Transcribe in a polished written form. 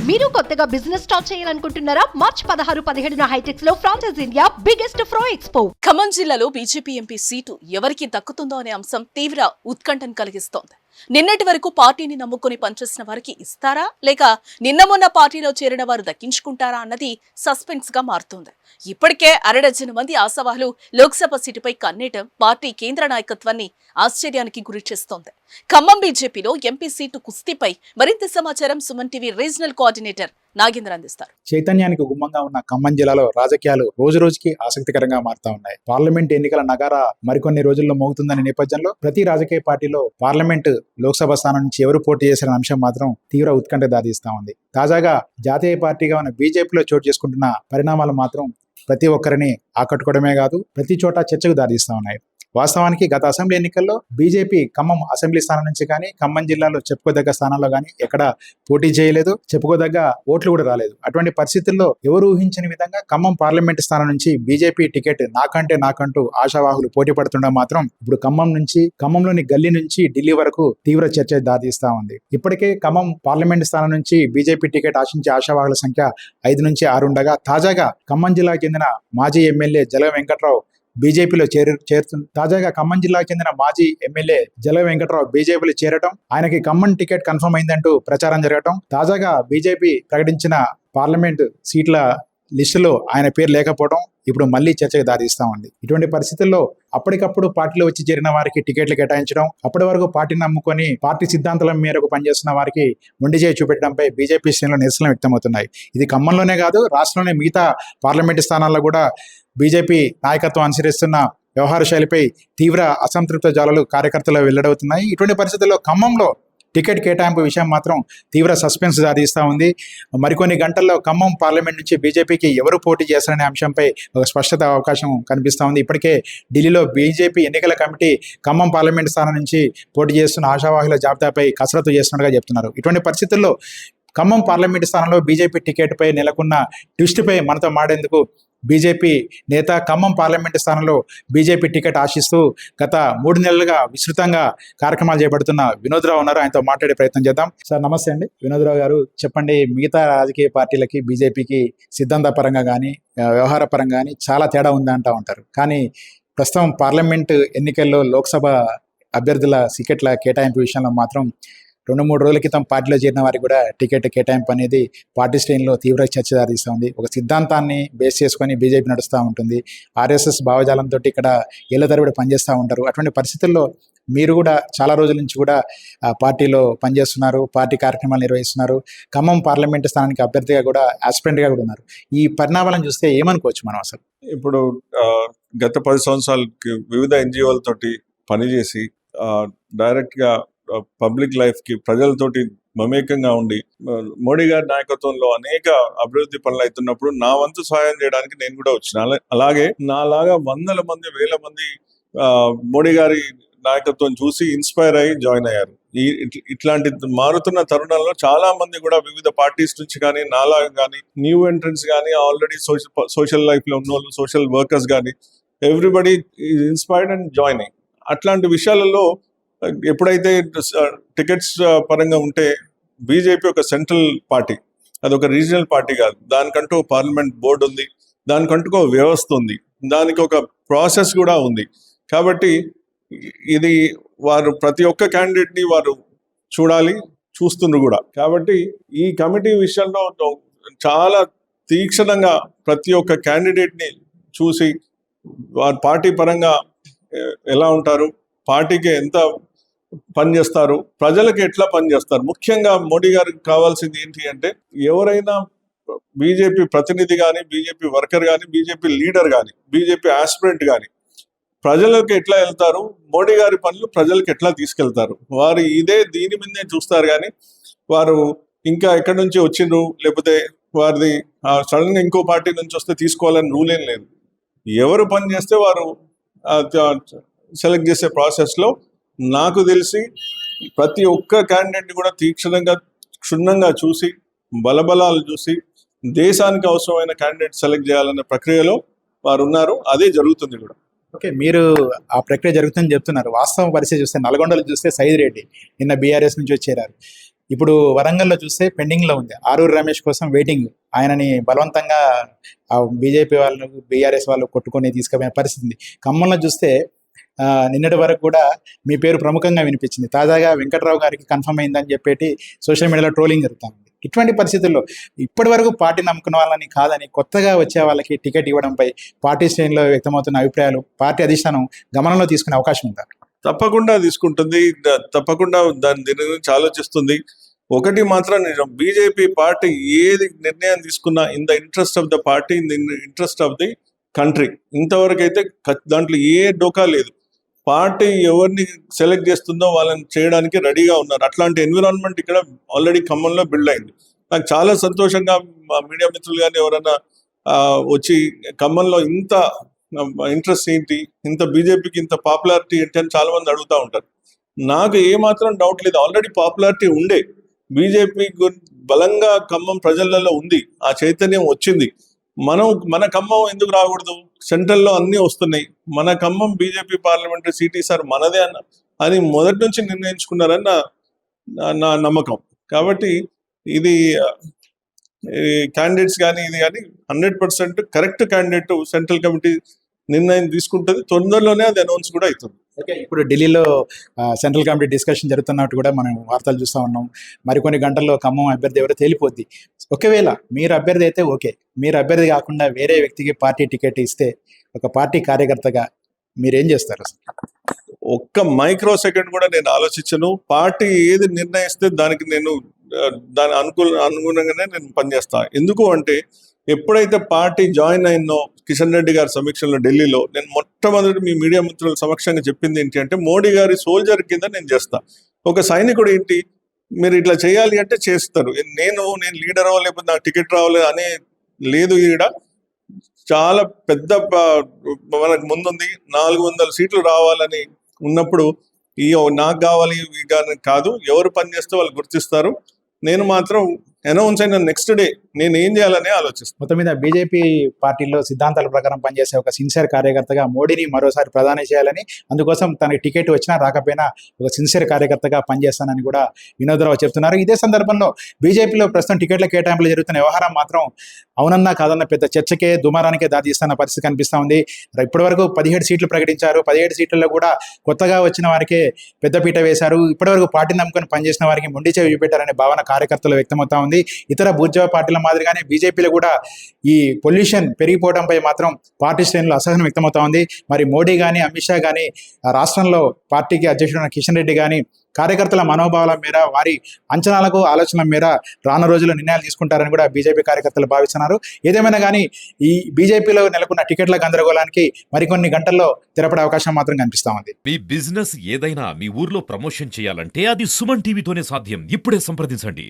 మీరు కొత్తగా business start చేయాలనుకుంటున్నారా? మార్చ్ 16-17 హైటెక్స్ లో franchise India biggest ఫ్రో expo. Khammam జిల్లాలో బీజేపీ ఎంపీ సీటు ఎవరికి దక్కుతుందో అనే అంశం తీవ్ర ఉత్కంఠను కలిగిస్తోంది. నిన్నటి వరకు పార్టీని నమ్ముకుని పనిచేసిన వారికి ఇస్తారా లేక నిన్న మొన్న పార్టీలో చేరిన వారు దక్కించుకుంటారా అన్నది సస్పెన్స్ గా మారుతోంది. ఇప్పటికే అరడజను మంది ఆశావాహులు లోక్సభ సీటుపై కన్నేయడం పార్టీ కేంద్ర నాయకత్వాన్ని ఆశ్చర్యానికి గురి చేస్తోంది. ఖమ్మం బీజేపీలో ఎంపీ సీటు కుస్తీపై మరింత సమాచారం Suman TV regional coordinator Nagendra అందిస్తారు. చైతన్యానికి గుమ్మంగా ఉన్న ఖమ్మం జిల్లాలో రాజకీయాలు రోజు రోజుకి ఆసక్తికరంగా మారుతా ఉన్నాయి. పార్లమెంట్ ఎన్నికల నగారా మరికొన్ని రోజుల్లో మోగుతుందనే నేపథ్యంలో ప్రతి రాజకీయ పార్టీలో పార్లమెంట్ లోక్సభ స్థానం నుంచి ఎవరు పోటీ చేసిన అంశం మాత్రం తీవ్ర ఉత్కంఠ దారితీస్తా ఉంది. తాజాగా జాతీయ పార్టీగా ఉన్న బీజేపీలో చోటు చేసుకుంటున్న పరిణామాలు మాత్రం ప్రతి ఒక్కరిని ఆకట్టుకోవడమే కాదు, ప్రతి చోట చర్చకు దారితీస్తా ఉన్నాయి. వాస్తవానికి గత అసెంబ్లీ ఎన్నికల్లో బీజేపీ ఖమ్మం అసెంబ్లీ స్థానం నుంచి కానీ ఖమ్మం జిల్లాలో చెప్పుకోదగ్గ స్థానాల్లో కానీ ఎక్కడ పోటీ చేయలేదు, చెప్పుకోదగ్గ ఓట్లు కూడా రాలేదు. అటువంటి పరిస్థితుల్లో ఎవరు ఊహించని విధంగా ఖమ్మం పార్లమెంట్ స్థానం నుంచి బీజేపీ టికెట్ నాకంటూ ఆశావాహులు పోటీ పడుతుండడం మాత్రం ఇప్పుడు ఖమ్మంలోని గల్లీ నుంచి ఢిల్లీ వరకు తీవ్ర చర్చ దారితీస్తా ఉంది. ఇప్పటికే ఖమ్మం పార్లమెంట్ స్థానం నుంచి బీజేపీ టికెట్ ఆశించే ఆశావాహుల సంఖ్య 5 నుంచి 6 ఉండగా తాజాగా ఖమ్మం జిల్లాకు చెందిన మాజీ ఎమ్మెల్యే జలగ వెంకట్రావు బీజేపీలో చేరుతుంది. తాజాగా ఖమ్మం జిల్లాకు చెందిన మాజీ ఎమ్మెల్యే జలగ వెంకట్రావు బీజేపీలో చేరటం, ఆయనకి ఖమ్మం టికెట్ కన్ఫర్మ్ అయిందంటూ ప్రచారం జరగటం, తాజాగా బీజేపీ ప్రకటించిన పార్లమెంట్ సీట్ల లిస్టులో ఆయన పేరు లేకపోవడం ఇప్పుడు మళ్లీ చర్చకు దారిస్తూ ఉంది. ఇటువంటి పరిస్థితుల్లో అప్పటికప్పుడు పార్టీలో వచ్చి చేరిన వారికి టికెట్లు కేటాయించడం, అప్పటి వరకు పార్టీని నమ్ముకొని పార్టీ సిద్ధాంతాల మేరకు పనిచేస్తున్న వారికి మొండి చేయి చూపెట్టడంపై బీజేపీ శ్రేణులు నిరసనలు వ్యక్తమవుతున్నాయి. ఇది ఖమ్మంలోనే కాదు, రాష్ట్రంలోని మిగతా పార్లమెంటు స్థానాల్లో కూడా బీజేపీ నాయకత్వం అనుసరిస్తున్న వ్యవహార శైలిపై తీవ్ర అసంతృప్త జ్వాలలు కార్యకర్తలు వెల్లడవుతున్నాయి. ఇటువంటి పరిస్థితుల్లో ఖమ్మంలో టికెట్ కేటాయింపు విషయం మాత్రం తీవ్ర సస్పెన్స్ దారిస్తూ ఉంది. మరికొన్ని గంటల్లో ఖమ్మం పార్లమెంట్ నుంచి బీజేపీకి ఎవరు పోటీ చేస్తారనే అంశంపై ఒక స్పష్టత అవకాశం కనిపిస్తూ ఉంది. ఇప్పటికే ఢిల్లీలో బీజేపీ ఎన్నికల కమిటీ ఖమ్మం పార్లమెంట్ స్థానం నుంచి పోటీ చేస్తున్న ఆశావాహుల జాబితాపై కసరత్తు చేస్తున్నట్టుగా చెప్తున్నారు. ఇటువంటి పరిస్థితుల్లో ఖమ్మం పార్లమెంట్ స్థానంలో బీజేపీ టికెట్పై నెలకొన్న ట్విస్ట్పై మనతో మాడేందుకు బీజేపీ నేత ఖమ్మం పార్లమెంటు స్థానంలో బీజేపీ టికెట్ ఆశిస్తూ గత 3 నెలలుగా విస్తృతంగా కార్యక్రమాలు చేపడుతున్న వినోద్రావు ఉన్నారు. ఆయనతో మాట్లాడే ప్రయత్నం చేద్దాం. సార్ నమస్తే అండి. వినోద్రావు గారు, చెప్పండి, మిగతా రాజకీయ పార్టీలకి బీజేపీకి సిద్ధాంత పరంగా కానీ వ్యవహార పరంగా కానీ చాలా తేడా ఉంది అంటూ ఉంటారు. కానీ ప్రస్తుతం పార్లమెంట్ ఎన్నికల్లో లోక్సభ అభ్యర్థుల టికెట్ల కేటాయింపు విషయంలో మాత్రం 2-3 రోజుల క్రితం పార్టీలో చేరిన వారికి కూడా టికెట్ కేటాయింపు అనేది పార్టీ శ్రేణిలో తీవ్ర చర్చ దారిస్తుంది. ఒక సిద్ధాంతాన్ని బేస్ చేసుకొని బీజేపీ నడుస్తూ ఉంటుంది. ఆర్ఎస్ఎస్ భావజాలంతో ఇక్కడ ఏళ్ల తరబడి పనిచేస్తూ ఉంటారు. అటువంటి పరిస్థితుల్లో మీరు కూడా చాలా రోజుల నుంచి కూడా పార్టీలో పనిచేస్తున్నారు, పార్టీ కార్యక్రమాలు నిర్వహిస్తున్నారు. ఖమ్మం పార్లమెంటు స్థానానికి అభ్యర్థిగా కూడా ఆస్పిరెంట్గా కూడా ఉన్నారు. ఈ పరిణామాలను చూస్తే ఏమనుకోవచ్చు మనం? అసలు ఇప్పుడు గత 10 సంవత్సరాలకి వివిధ ఎన్జిఓలతోటి పనిచేసి డైరెక్ట్గా పబ్లిక్ లైఫ్ కి ప్రజలతోటి మమేకంగా ఉండి మోడీ గారి నాయకత్వంలో అనేక అభివృద్ధి పనులు అవుతున్నప్పుడు నా వంతు సహాయం చేయడానికి నేను కూడా వచ్చిన. అలాగే నాలాగా వందల మంది, వేల మంది మోడీ గారి నాయకత్వం చూసి ఇన్స్పైర్ అయ్యి జాయిన్ అయ్యారు. ఇట్లాంటి మారుతున్న తరుణంలో చాలా మంది కూడా వివిధ పార్టీస్ నుంచి కానీ, నాలాగా కానీ, న్యూ ఎంట్రన్స్ కానీ, ఆల్రెడీ సోషల్ లైఫ్ లో ఉన్న వాళ్ళు, సోషల్ వర్కర్స్ కానీ, everybody is inspired and joining. అట్లాంటి విషయాలలో ఎప్పుడైతే టికెట్స్ పరంగా ఉంటే బీజేపీ ఒక సెంట్రల్ పార్టీ, అదొక రీజనల్ పార్టీ కాదు. దానికంటూ పార్లమెంట్ బోర్డు ఉంది, దానికంటూ ఒక వ్యవస్థ ఉంది, దానికి ఒక ప్రాసెస్ కూడా ఉంది. కాబట్టి ఇది వారు ప్రతి ఒక్క క్యాండిడేట్ని వారు చూస్తున్నారు కూడా. కాబట్టి ఈ కమిటీ విషయంలో చాలా తీక్షణంగా ప్రతి ఒక్క క్యాండిడేట్ని చూసి వారి పార్టీ పరంగా ఎలా ఉంటారు, పార్టీకి ఎంత పనిచేస్తారు, ప్రజలకు ఎట్లా పనిచేస్తారు. ముఖ్యంగా మోడీ గారికి కావాల్సింది ఏంటి అంటే, ఎవరైనా బీజేపీ ప్రతినిధి కానీ, బీజేపీ వర్కర్ కానీ, బీజేపీ లీడర్ కానీ, బీజేపీ ఆస్పిరెంట్ కానీ ప్రజలకు ఎట్లా వెళ్తారు, మోడీ గారి పనులు ప్రజలకు ఎట్లా తీసుకెళ్తారు, వారు దీని మీదే చూస్తారు. కానీ వారు ఇంకా ఎక్కడి నుంచి వచ్చిండ్రు, లేకపోతే వారిది సడన్ గా ఇంకో పార్టీ నుంచి వస్తే తీసుకోవాలని రూల్ ఏం లేదు. ఎవరు పని చేస్తే వారు సెలెక్ట్ చేసే ప్రాసెస్లో నాకు తెలిసి ప్రతి ఒక్క క్యాండిడేట్ని కూడా తీక్షణంగా, క్షుణ్ణంగా చూసి, బలబలాలు చూసి దేశానికి అవసరమైన క్యాండిడేట్ సెలెక్ట్ చేయాలనే ప్రక్రియలో వారు ఉన్నారు. అదే జరుగుతుంది కూడా. ఓకే, మీరు ఆ ప్రక్రియ జరుగుతుందని చెప్తున్నారు. వాస్తవ పరిస్థితి చూస్తే నల్గొండలో చూస్తే సైద్ రెడ్డి నిన్న బీఆర్ఎస్ నుంచి వచ్చారు. ఇప్పుడు వరంగల్లో చూస్తే పెండింగ్ లో ఉంది. ఆరూరు రమేష్ కోసం వెయిటింగ్. ఆయనని బలవంతంగా బీజేపీ వాళ్ళు, బీఆర్ఎస్ వాళ్ళు కొట్టుకొని తీసుకుపోయిన పరిస్థితి ఉంది. ఖమ్మంలో చూస్తే నిన్నటి వరకు కూడా మీ పేరు ప్రముఖంగా వినిపించింది. తాజాగా వెంకట్రావు గారికి కన్ఫర్మ్ అయిందని చెప్పేటి సోషల్ మీడియాలో ట్రోలింగ్ జరుగుతూ ఉంది. ఇటువంటి పరిస్థితుల్లో ఇప్పటి వరకు పార్టీ నమ్ముకున్న వాళ్ళని కాదని కొత్తగా వచ్చే వాళ్ళకి టికెట్ ఇవ్వడంపై పార్టీ శ్రేణిలో వ్యక్తమవుతున్న అభిప్రాయాలు పార్టీ అధిష్టానం గమనంలో తీసుకునే అవకాశం ఉందా? తప్పకుండా తీసుకుంటుంది, తప్పకుండా దీని గురించి ఆలోచిస్తుంది. ఒకటి మాత్రం నిజం, బీజేపీ పార్టీ ఏది నిర్ణయం తీసుకున్నా in the interest of the party, in the interest of the country. ఇంతవరకు అయితే దాంట్లో ఏ డోకా లేదు. పార్టీ ఎవరిని సెలెక్ట్ చేస్తుందో వాళ్ళని చేయడానికి రెడీగా ఉన్నారు. అట్లాంటి ఎన్విరాన్మెంట్ ఇక్కడ ఆల్రెడీ ఖమ్మంలో బిల్డ్ అయింది. నాకు చాలా సంతోషంగా మీడియా మిత్రులు కానీ ఎవరైనా వచ్చి ఖమ్మంలో ఇంత ఇంట్రెస్ట్ ఏంటి, ఇంత బీజేపీకి ఇంత పాపులారిటీ ఏంటి అని చాలా మంది అడుగుతూ ఉంటారు. నాకు ఏమాత్రం డౌట్ లేదు, ఆల్రెడీ పాపులారిటీ ఉండే. బీజేపీ బలంగా ఖమ్మం ప్రజలలో ఉంది, ఆ చైతన్యం వచ్చింది. మన ఖమ్మం ఎందుకు రాకూడదు? సెంట్రల్లో అన్నీ వస్తున్నాయి. మన ఖమ్మం బీజేపీ పార్లమెంటరీ సీట్ ఈసారి మనదే అని మొదటి నుంచి నిర్ణయించుకున్నారని నా నమ్మకం. కాబట్టి ఇది క్యాండిడేట్స్ కానీ ఇది కానీ 100% కరెక్ట్ క్యాండిడేట్ సెంట్రల్ కమిటీ నిర్ణయం తీసుకుంటుంది. తొందరలోనే అది అనౌన్స్ కూడా అవుతుంది. ఓకే, ఇప్పుడు ఢిల్లీలో సెంట్రల్ కమిటీ డిస్కషన్ జరుగుతున్నట్టు కూడా మనం వార్తలు చూస్తూ ఉన్నాం. మరికొన్ని గంటల్లో ఖమ్మం అభ్యర్థి ఎవరో తేలిపోద్ది. ఒకవేళ మీరు అభ్యర్థి అయితే ఓకే, మీరు అభ్యర్థి కాకుండా వేరే వ్యక్తికి పార్టీ టికెట్ ఇస్తే ఒక పార్టీ కార్యకర్తగా మీరేం చేస్తారు? ఒక్క మైక్రో సెకండ్ కూడా నేను ఆలోచించను. పార్టీ ఏది నిర్ణయిస్తే దానికి నేను దాని అనుగుణంగానే నేను పనిచేస్తా. ఎందుకు అంటే ఎప్పుడైతే పార్టీ జాయిన్ అయిందో కిషన్ రెడ్డి గారి సమీక్షలో ఢిల్లీలో, నేను మొట్టమొదటి మీ మీడియా మిత్రుల సమక్షంగా చెప్పింది ఏంటి అంటే మోడీ గారి సోల్జర్ కింద నేను చేస్తా. ఒక సైనికుడు ఏంటి, మీరు ఇట్లా చేయాలి అంటే చేస్తారు. నేను లీడర్ లేకపోతే నాకు టికెట్ రావాలి అనే లేదు. ఈడ చాలా పెద్ద మనకు ముందుంది, 400 సీట్లు రావాలని ఉన్నప్పుడు నాకు కావాలి కాదు, ఎవరు పని చేస్తే వాళ్ళు గుర్తిస్తారు. నేను మాత్రం అనౌన్స్ అయిన నెక్స్ట్ డే నేను ఏం చేయాలని ఆలోచిస్తాను. మొత్తం మీద బీజేపీ పార్టీలో సిద్ధాంతాల ప్రకారం పనిచేసే ఒక సిన్సియర్ కార్యకర్తగా మోడీని మరోసారి ప్రధాని చేయాలని, అందుకోసం తనకి టికెట్ వచ్చినా రాకపోయినా ఒక సిన్సియర్ కార్యకర్తగా పనిచేస్తానని కూడా వినోదరావు చెప్తున్నారు. ఇదే సందర్భంలో బీజేపీలో ప్రస్తుతం టికెట్ల కేటాయింపులు జరుగుతున్న వ్యవహారం మాత్రం అవునన్నా కాదన్న పెద్ద చర్చకే, దుమారానికే దారితీస్తున్న పరిస్థితి కనిపిస్తూ ఉంది. ఇప్పటి వరకు 17 సీట్లు ప్రకటించారు. 17 సీట్లలో కూడా కొత్తగా వచ్చిన వారికే పెద్దపీట వేశారు. ఇప్పటివరకు పార్టీ నమ్ముకొని పనిచేసిన వారికి మొండి చేయి చూపెట్టారనే భావన కార్యకర్తలు వ్యక్తమవుతా ఉంది. ఇతర బూర్జవ పార్టీల మాదిరిగానే బీజేపీలో కూడా ఈ పొల్యూషన్ పెరిగిపోవడంపై మాత్రం పార్టీ శ్రేణులు అసహనం వ్యక్తమవుతా ఉంది. మరి మోడీ కానీ, అమిత్ షా కానీ, రాష్ట్రంలో పార్టీకి అధ్యక్షుడైన కిషన్ రెడ్డి కానీ కార్యకర్తల మనోభావాల మేర, వారి అంచనాలకు, ఆలోచనల మేర రాను రోజుల్లో నిర్ణయాలు తీసుకుంటారని కూడా బీజేపీ కార్యకర్తలు భావిస్తున్నారు. ఏదేమైనా కానీ ఈ బీజేపీలో నెలకొన్న టికెట్ల గందరగోళానికి మరికొన్ని గంటల్లో తెరపడే అవకాశం మాత్రం కనిపిస్తా ఉంది. మీ బిజినెస్ ఏదైనా మీ ఊర్లో ప్రమోషన్ చేయాలంటే అది సుమన్ టీవీతోనే సాధ్యం. ఇప్పుడే సంప్రదించండి.